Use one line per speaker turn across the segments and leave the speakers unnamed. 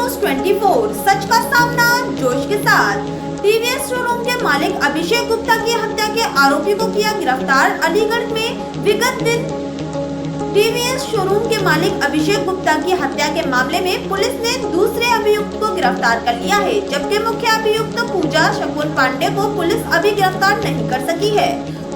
News 24 सच का सामना जोश के साथ। टीवीएस शोरूम के मालिक अभिषेक गुप्ता की हत्या के आरोपी को किया गिरफ्तार। अलीगढ़ में विगत दिन टीवीएस शोरूम के मालिक अभिषेक गुप्ता की हत्या के मामले में पुलिस ने दूसरे अभियुक्त को गिरफ्तार कर लिया है, जबकि मुख्य अभियुक्त पूजा शकुन पांडे को पुलिस अभी गिरफ्तार नहीं कर सकी है।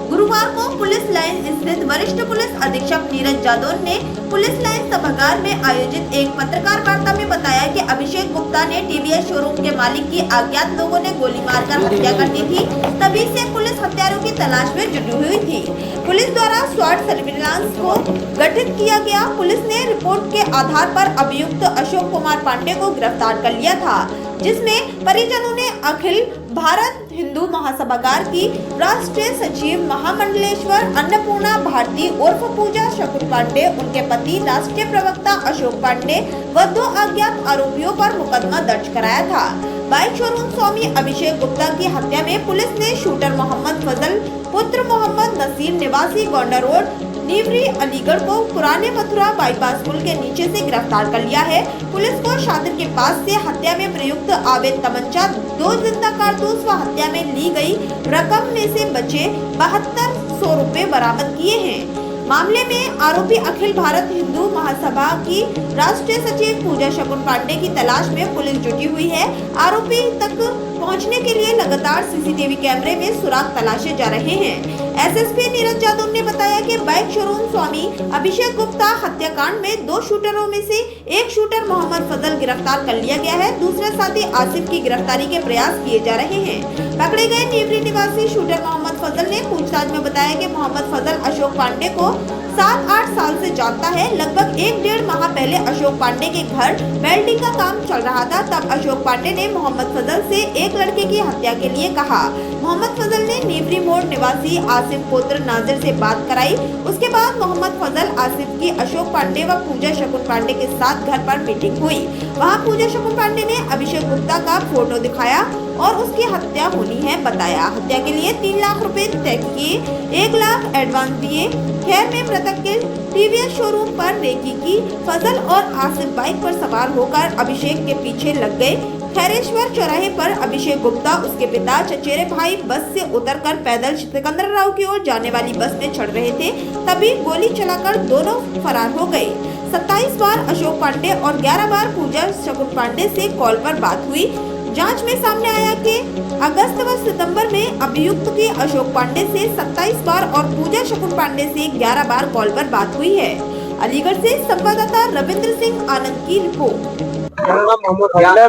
गुरुवार को पुलिस लाइन स्थित वरिष्ठ पुलिस अधीक्षक नीरज जादौन ने पुलिस लाइन सभागार में आयोजित एक पत्रकार वार्ता में बताया कि अभिषेक गुप्ता ने टीवीएस शोरूम के मालिक की अज्ञात लोगों ने गोली मारकर हत्या कर दी थी। तभी से पुलिस हत्यारों की तलाश में जुटी हुई थी। पुलिस द्वारा स्वाट सर्विलांस को गठित किया गया। पुलिस ने रिपोर्ट के आधार पर अभियुक्त अशोक कुमार पांडे को गिरफ्तार कर लिया था, जिसमें परिजनों ने अखिल भारत हिंदू महासभागार की राष्ट्रीय सचिव महामंडलेश्वर अन्नपूर्णा भारती उर्फ पूजा शकुन पांडे, उनके पति राष्ट्रीय प्रवक्ता अशोक पांडे व 2 अज्ञात आरोपियों पर मुकदमा दर्ज कराया था। बाइक शोरूम स्वामी अभिषेक गुप्ता की हत्या में पुलिस ने शूटर मोहम्मद फजल पुत्र मोहम्मद नसीर निवासी गोंडा रोड नीवरी अलीगढ़ को पुराने मथुरा बाईपास पुल के नीचे से गिरफ्तार कर लिया है। पुलिस को शातिर के पास से हत्या में प्रयुक्त अवैध तमंचा, 2 जिंदा कारतूस व हत्या में ली गई रकम में से बचे 7200 रुपए बरामद किए हैं। मामले में आरोपी अखिल भारत हिंदू महासभा की राष्ट्रीय सचिव पूजा शकुन पांडे की तलाश में पुलिस जुटी हुई है। आरोपी तक पहुंचने के लिए लगातार सीसीटीवी कैमरे में सुराग तलाशे जा रहे हैं। एसएसपी नीरज जादव ने बताया कि बाइक शोरूम स्वामी अभिषेक गुप्ता हत्याकांड में 2 शूटरों में से एक शूटर मोहम्मद फजल गिरफ्तार कर लिया गया है। दूसरे साथी आसिफ की गिरफ्तारी के प्रयास किए जा रहे हैं। पकड़े गए नीवरी निवासी शूटर मोहम्मद फजल ने पूछताछ में बताया कि मोहम्मद फजल अशोक पांडे को 7-8 साल से जानता है। लगभग 1-1.5 माह पहले अशोक पांडे के घर वेल्डिंग का काम चल रहा था। तब अशोक पांडे ने मोहम्मद फजल से एक लड़के की हत्या के लिए कहा। मोहम्मद फजल ने नीवरी मोड़ निवासी आसिफ पुत्र नाजिर से बात कराई। उसके बाद मोहम्मद फजल आसिफ की अशोक पांडे व पूजा शकुन पांडे के साथ घर पर मीटिंग हुई। वहां पूजा शकुन पांडे ने अभिषेक गुप्ता का फोटो दिखाया और उसकी हत्या होनी है बताया। हत्या के लिए 3 लाख रुपए तय किए, 1 लाख एडवांस दिए। खैर में मृतक के टीवीएस शोरूम पर रेकी की। फजल और आसिफ बाइक पर सवार होकर अभिषेक के पीछे लग गए। खैरेश्वर चौराहे पर अभिषेक गुप्ता, उसके पिता चचेरे भाई बस से उतरकर पैदल सिकंदराव की ओर जाने वाली बस में चढ़ रहे थे। तभी गोली चलाकर दोनों फरार हो गए। 27 बार अशोक पांडे और 11 बार पूजा शकुन पांडे से कॉल पर बात हुई। जांच में सामने आया कि अगस्त व सितंबर में अभियुक्त की अशोक पांडे से 27 बार और पूजा शकुन पांडे से 11 बार कॉल पर बात हुई है। अलीगढ़ से संवाददाता रविंद्र सिंह आनंद की रिपोर्ट।
मेरा नाम मोहम्मद फजल है।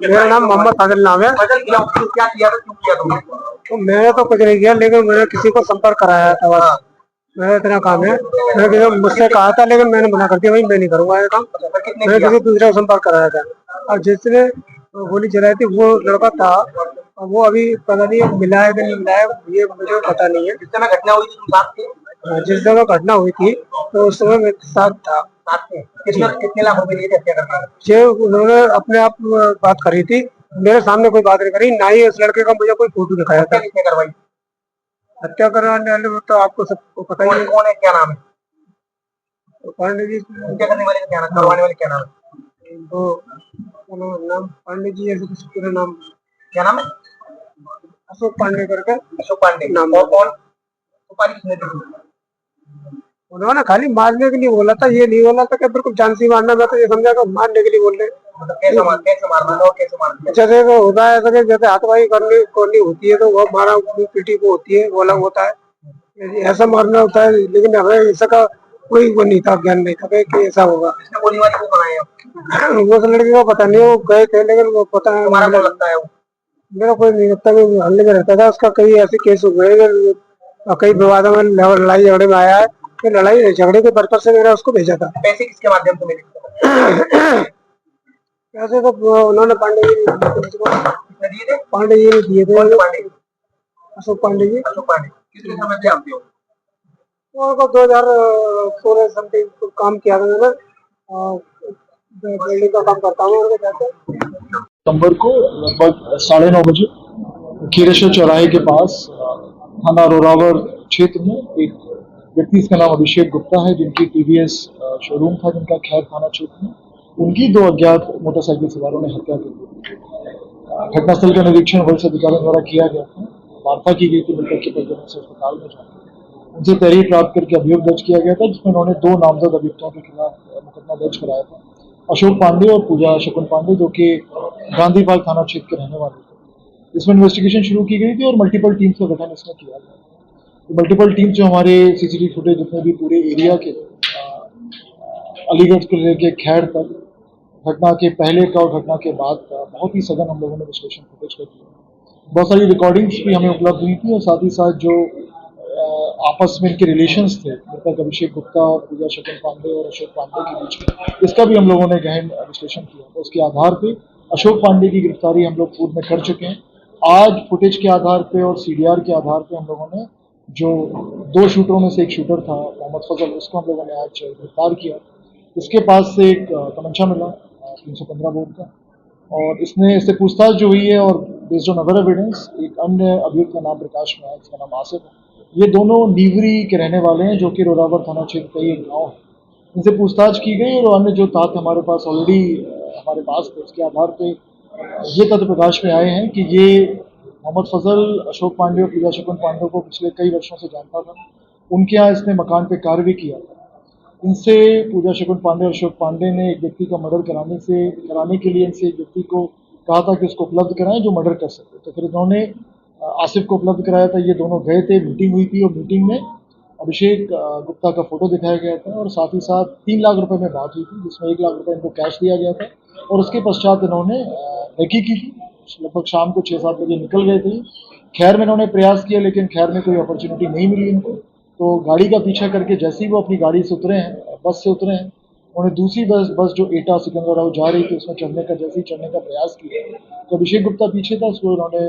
मेरा नाम मोहम्मद फजल नाम है।
क्या किया था, क्यों किया तुमने?
तो मैंने तो कुछ नहीं किया, लेकिन मैंने किसी को संपर्क कराया था बस। मेरा इतना काम है। मैंने मुझसे कहा था, लेकिन मैंने मना कर दिया, भाई मैं नहीं करूंगा ये काम। मैंने किसी दूसरे को संपर्क कराया था और जिसने गोली चलाई थी वो लड़का था। वो अभी पता नहीं मिला है कि नहीं मिला है, ये मुझे पता नहीं है।
जिस समय घटना हुई थी तुम साथ थे?
जिस जगह घटना हुई थी तो उस समय मेरे साथ था।
कितने लाख रुपए लिए थे हत्या करने?
जो उन्होंने अपने आप बात करी थी, मेरे सामने कोई बात नहीं करी, ना ही उस लड़के का मुझे कोई फोटो दिखाया था।
किसने करवाई?
हत्या करवाने वाले तो आपको सबको पता ही है।
कौन है, क्या नाम है?
तो पांडे जी।
हत्या करने वाले का क्या नाम, करवाने वाले क्या नाम है?
तो नाम पांडे जी, ऐसे कुछ पूरा नाम
क्या नाम है?
अशोक पांडे करके
अशोक पांडे
नाम।
और कौन सुपारी किसने दी?
उन्होंने खाली मारने के लिए बोला था, ये नहीं बोला था कि बिल्कुल जान से मारना। मैं तो ये समझा कि मारने के लिए बोल रहे।
मतलब कैसे मारना और कैसे मारना?
जैसे वो होता है ऐसा कि जैसे हाथवाही करनी होती है तो वो मारा पीटी को होती है, बोला होता है, ऐसा मारना होता है। लेकिन हमें ऐसा का कोई वो नहीं था, ज्ञान नहीं था कि ऐसा होगा।
किसने गोली मारी, वो बनाया?
वो तो लड़के को पता नहीं, वो गए थे, लेकिन वो पता है
तुम्हारा कौन लगता है वो?
मेरा कोई नहीं लगता। हल्ले में रहता था, उसका कई ऐसे केस हुए, कई विवादों में लड़ाई झगड़े में आया है। तो लड़ाई झगड़े के पर्पज से मैंने उसको भेजा था।
पैसे किसके माध्यम से मिले?
पैसे तो उन्होंने पांडे जी ने
दिए थे।
पांडे जी ने दिए थे।
पांडे?
अशोक पांडे जी।
अशोक पांडे कितने समय से जानते हो?
उनको 2016 समथिंग काम किया था मैंने। बिल्डिंग का काम करता हूँ उनके साथ।
सितंबर को लगभग 9:30 बजे खीरेश्वर चौराहे के पास थाना रोरावर क्षेत्र में एक व्यक्ति, इसका नाम अभिषेक गुप्ता है, जिनकी टीवीएस शोरूम था, जिनका खैर थाना क्षेत्र में उनकी 2 अज्ञात मोटरसाइकिल सवारों ने हत्या कर दी। घटनास्थल का निरीक्षण वरिष्ठ अधिकारियों द्वारा किया गया था। वार्ता की गई थी मृतक के परिजनों से अस्पताल में जाकर। उनसे तहरीर प्राप्त करके अभियोग दर्ज किया गया था, जिसमें उन्होंने 2 नामजद अभियुक्तों के खिलाफ मुकदमा दर्ज कराया था, अशोक पांडे और पूजा शकुन पांडे, जो कि गांधी पार्क थाना क्षेत्र के रहने वाले थे। इसमें इन्वेस्टिगेशन शुरू की गई थी और मल्टीपल टीम्स का गठन इसमें किया गया। मल्टीपल टीम्स जो हमारे सीसीटीवी फुटेज जितने भी पूरे एरिया के अलीगढ़ से लेके खैर तक, घटना के पहले का और घटना के बाद का बहुत ही सघन हम लोगों ने विश्लेषण फुटेज कर दिया। बहुत सारी रिकॉर्डिंग्स भी हमें उपलब्ध हुई थी और साथ ही साथ जो आपस में इनके रिलेशंस थे मृतक अभिषेक गुप्ता और पूजा शकुन पांडे और अशोक पांडे के बीच में, इसका भी हम लोगों ने गहन विश्लेषण किया। तो उसके आधार पे अशोक पांडे की गिरफ्तारी हम लोग पूर्व में कर चुके हैं। आज फुटेज के आधार पे और सीडीआर के आधार पे हम लोगों ने जो 2 शूटरों में से एक शूटर था मोहम्मद फजल, उसको हम लोगों ने आज गिरफ्तार किया। इसके पास से एक तमंचा मिला 315 बोर का, और इससे पूछताछ जो हुई है और बेस्ड ऑन अदर एविडेंस एक अन्य अभियुक्त का नाम प्रकाश में है, जिसका नाम आसिफ है। ये दोनों नीवरी के रहने वाले हैं, जो कि रोरावर थाना क्षेत्र का ही एक गाँव है। इनसे पूछताछ की गई और अन्य जो तथ्य हमारे पास ऑलरेडी हमारे पास थे, उसके आधार पे ये तथ्य प्रकाश में आए हैं कि ये मोहम्मद फजल अशोक पांडे और पूजा शकुन पांडे को पिछले कई वर्षों से जानता था। उनके यहाँ इसने मकान पे कार्य भी किया था। इनसे पूजा शकुन पांडे और अशोक पांडे ने एक व्यक्ति का मर्डर कराने के लिए इनसे एक व्यक्ति को कहा था कि उसको उपलब्ध कराएं जो मर्डर कर सके। तो फिर इन्होंने आसिफ को उपलब्ध कराया था। ये दोनों गए थे, मीटिंग हुई थी और मीटिंग में अभिषेक गुप्ता का फोटो दिखाया गया था और साथ ही साथ 3 लाख रुपए में बात हुई थी, जिसमें 1 लाख रुपए इनको कैश दिया गया था और उसके पश्चात इन्होंने रेकी की थी। लगभग शाम को 6-7 बजे निकल गए थे। खैर में इन्होंने प्रयास किया, लेकिन खैर में कोई अपॉर्चुनिटी नहीं मिली इनको। तो गाड़ी का पीछा करके जैसे ही वो अपनी गाड़ी से उतरे हैं, बस से उतरे हैं, उन्हें दूसरी बस जो एटा सिकंदराबाद जा रही थी उसमें चढ़ने का प्रयास किया। तो अभिषेक गुप्ता पीछे था, उसको उन्होंने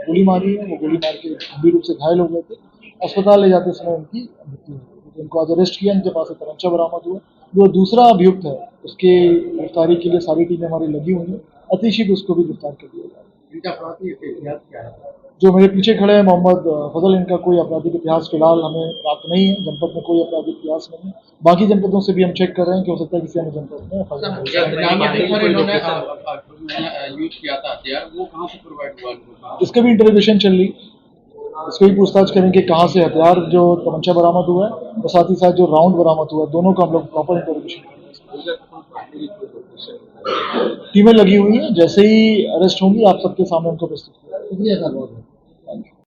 गोली मारी है। वो गोली मार के गंभीर रूप से घायल हो गए थे। अस्पताल ले जाते समय उनकी मृत्यु हो गई। तो इनको आज अरेस्ट किया, इनके पास से तमंचा बरामद हुआ। जो दूसरा अभियुक्त है उसके गिरफ्तारी के लिए सारी टीमें हमारी लगी हुई है। अति शीघ्र उसको भी गिरफ्तार कर दिया जाए।
इनका अपराधी इतिहास क्या है?
जो मेरे पीछे खड़े हैं मोहम्मद फजल, इनका कोई आपराधिक इतिहास फिलहाल हमें प्राप्त नहीं है। जनपद में कोई आपराधिक इतिहास नहीं है। बाकी जनपदों से भी हम चेक कर रहे हैं कि हो सकता है किसी अन्य जनपद में
यूज किया था हथियार, वो कहाँ से प्रोवाइड हुआ?
इसका भी इंटरोगेशन चल रही, इसको भी पूछताछ करेंगे कहाँ से हथियार जो तमंचा बरामद हुआ है और साथ ही साथ जो राउंड बरामद हुआ है, दोनों का हम लोग प्रॉपर इंटरोगेशन करेंगे। टीमें लगी हुई हैं, जैसे ही अरेस्ट होंगी आप सबके सामने उनको प्रस्तुत करेंगे।